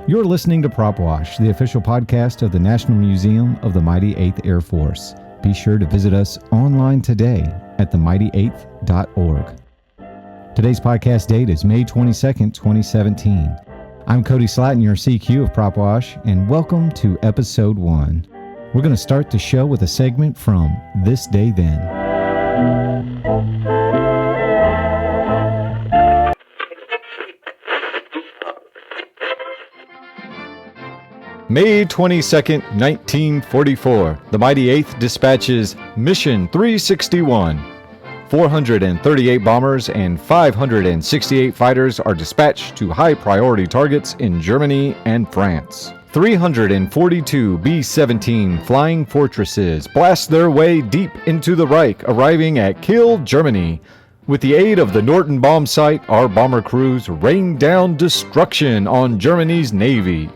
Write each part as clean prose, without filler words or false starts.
You're listening to Prop Wash, the official podcast of the National Museum of the Mighty 8th Air Force. Be sure to visit us online today at themighty8th.org. Today's podcast date is May 22nd, 2017. I'm Cody Slatton, your CQ of Prop Wash, and welcome to Episode 1. We're going to start the show with a segment from This Day Then. May 22nd, 1944, the Mighty 8th dispatches Mission 361. 438 bombers and 568 fighters are dispatched to high-priority targets in Germany and France. 342 B-17 Flying Fortresses blast their way deep into the Reich, arriving at Kiel, Germany. With the aid of the Norton bomb sight, our bomber crews rain down destruction on Germany's navy.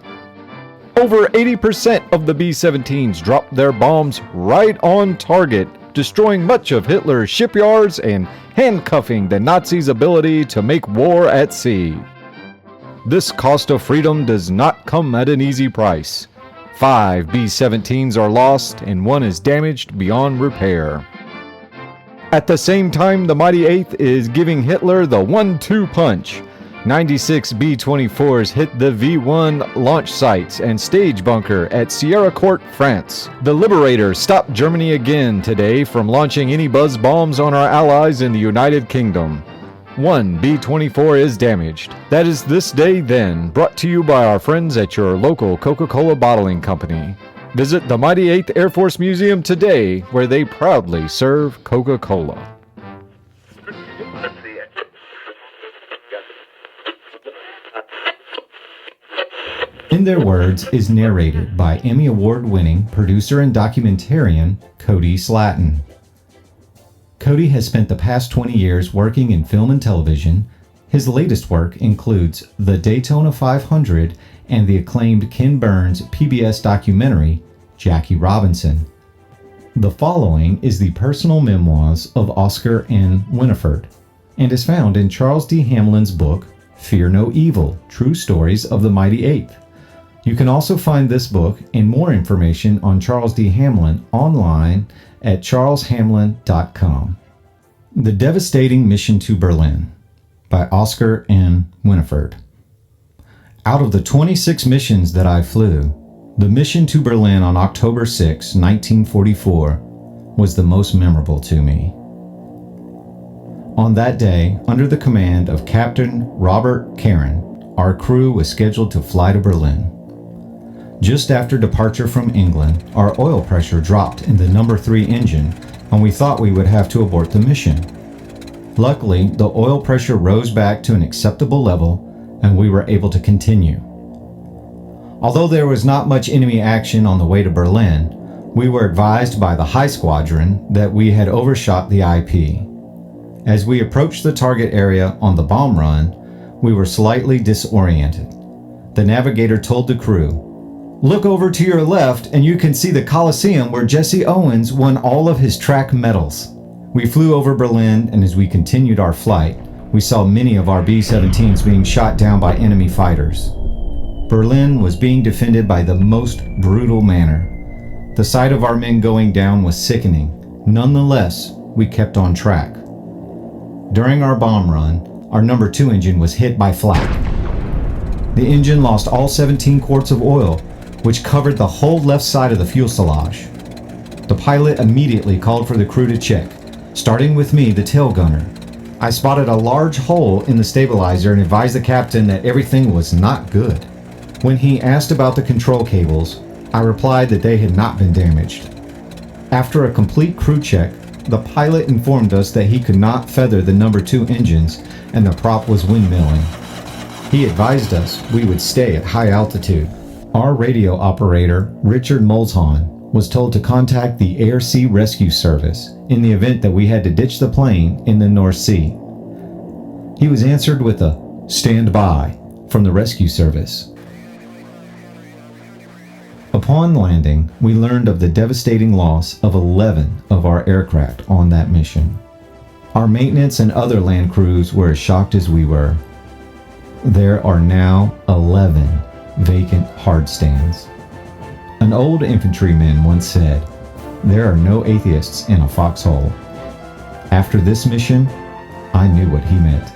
Over 80% of the B-17s dropped their bombs right on target, destroying much of Hitler's shipyards and handcuffing the Nazis' ability to make war at sea. This cost of freedom does not come at an easy price. 5 B-17s are lost and 1 is damaged beyond repair. At the same time, the Mighty 8th is giving Hitler the 1-2 punch. 96 B-24s hit the V-1 launch sites and stage bunker at Sierra Court, France. The Liberator stopped Germany again today from launching any buzz bombs on our allies in the United Kingdom. 1 B-24 is damaged. That is This Day Then, brought to you by our friends at your local Coca-Cola bottling company. Visit the Mighty 8th Air Force Museum today, where they proudly serve Coca-Cola. In Their Words is narrated by Emmy Award-winning producer and documentarian Cody Slatton. Cody has spent the past 20 years working in film and television. His latest work includes the Daytona 500 and the acclaimed Ken Burns PBS documentary, Jackie Robinson. The following is the personal memoirs of Oscar N. Winifred and is found in Charles D. Hamlin's book, Fear No Evil, True Stories of the Mighty 8th. You can also find this book and more information on Charles D. Hamlin online at charleshamlin.com. The Devastating Mission to Berlin by Oscar N. Winifred. Out of the 26 missions that I flew, the mission to Berlin on October 6, 1944 was the most memorable to me. On that day, under the command of Captain Robert Caron, our crew was scheduled to fly to Berlin. Just after departure from England, our oil pressure dropped in the number 3 engine, and we thought we would have to abort the mission. Luckily, the oil pressure rose back to an acceptable level, and we were able to continue. Although there was not much enemy action on the way to Berlin, we were advised by the High Squadron that we had overshot the IP. As we approached the target area on the bomb run, we were slightly disoriented. The navigator told the crew, "Look over to your left and you can see the Coliseum where Jesse Owens won all of his track medals." We flew over Berlin, and as we continued our flight, we saw many of our B-17s being shot down by enemy fighters. Berlin was being defended by the most brutal manner. The sight of our men going down was sickening. Nonetheless, we kept on track. During our bomb run, our number 2 engine was hit by flak. The engine lost all 17 quarts of oil, which covered the whole left side of the fuselage. The pilot immediately called for the crew to check, starting with me, the tail gunner. I spotted a large hole in the stabilizer and advised the captain that everything was not good. When he asked about the control cables, I replied that they had not been damaged. After a complete crew check, the pilot informed us that he could not feather the number 2 engines and the prop was windmilling. He advised us we would stay at high altitude. Our radio operator, Richard Molzhon, was told to contact the Air Sea Rescue Service in the event that we had to ditch the plane in the North Sea. He was answered with a "stand by" from the rescue service. Upon landing, we learned of the devastating loss of 11 of our aircraft on that mission. Our maintenance and other land crews were as shocked as we were. There are now 11 vacant hard stands. An old infantryman once said, "There are no atheists in a foxhole." After this mission, I knew what he meant.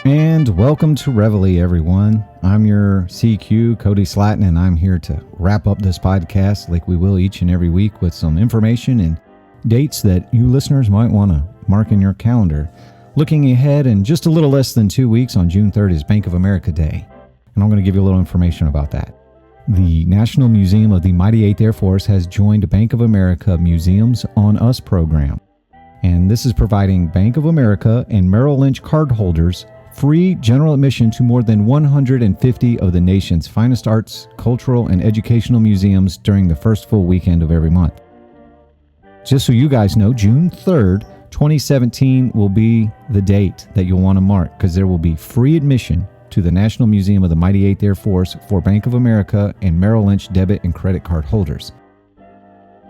And welcome to Reveille, everyone. I'm your CQ, Cody Slatton, and I'm here to wrap up this podcast like we will each and every week with some information and dates that you listeners might want to mark in your calendar. Looking ahead, in just a little less than 2 weeks, on June 3rd is Bank of America Day, and I'm going to give you a little information about that. The National Museum of the Mighty Eighth Air Force has joined Bank of America Museums on Us program, and this is providing Bank of America and Merrill Lynch cardholders free general admission to more than 150 of the nation's finest arts, cultural, and educational museums during the first full weekend of every month. Just so you guys know, June 3rd, 2017 will be the date that you'll want to mark, because there will be free admission to the National Museum of the Mighty Eighth Air Force for Bank of America and Merrill Lynch debit and credit card holders.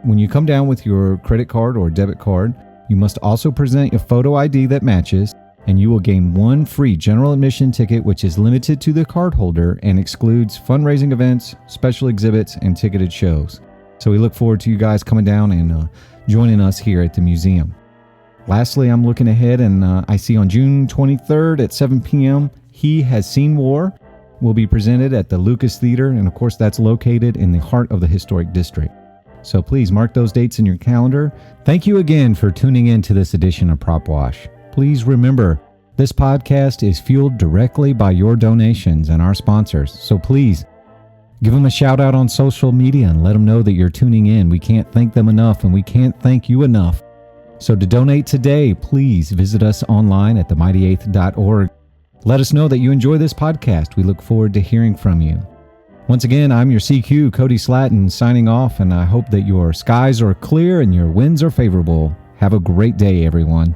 When you come down with your credit card or debit card, you must also present a photo ID that matches, and you will gain one free general admission ticket, which is limited to the cardholder and excludes fundraising events, special exhibits, and ticketed shows. So we look forward to you guys coming down and joining us here at the museum. Lastly, I'm looking ahead, and I see on June 23rd at 7 p.m., He Has Seen War will be presented at the Lucas Theater, and of course that's located in the heart of the historic district. So please mark those dates in your calendar. Thank you again for tuning in to this edition of Prop Wash. Please remember, this podcast is fueled directly by your donations and our sponsors. So please, give them a shout out on social media and let them know that you're tuning in. We can't thank them enough, and we can't thank you enough. So to donate today, please visit us online at themighty8th.org. Let us know that you enjoy this podcast. We look forward to hearing from you. Once again, I'm your CQ, Cody Slatton, signing off, and I hope that your skies are clear and your winds are favorable. Have a great day, everyone.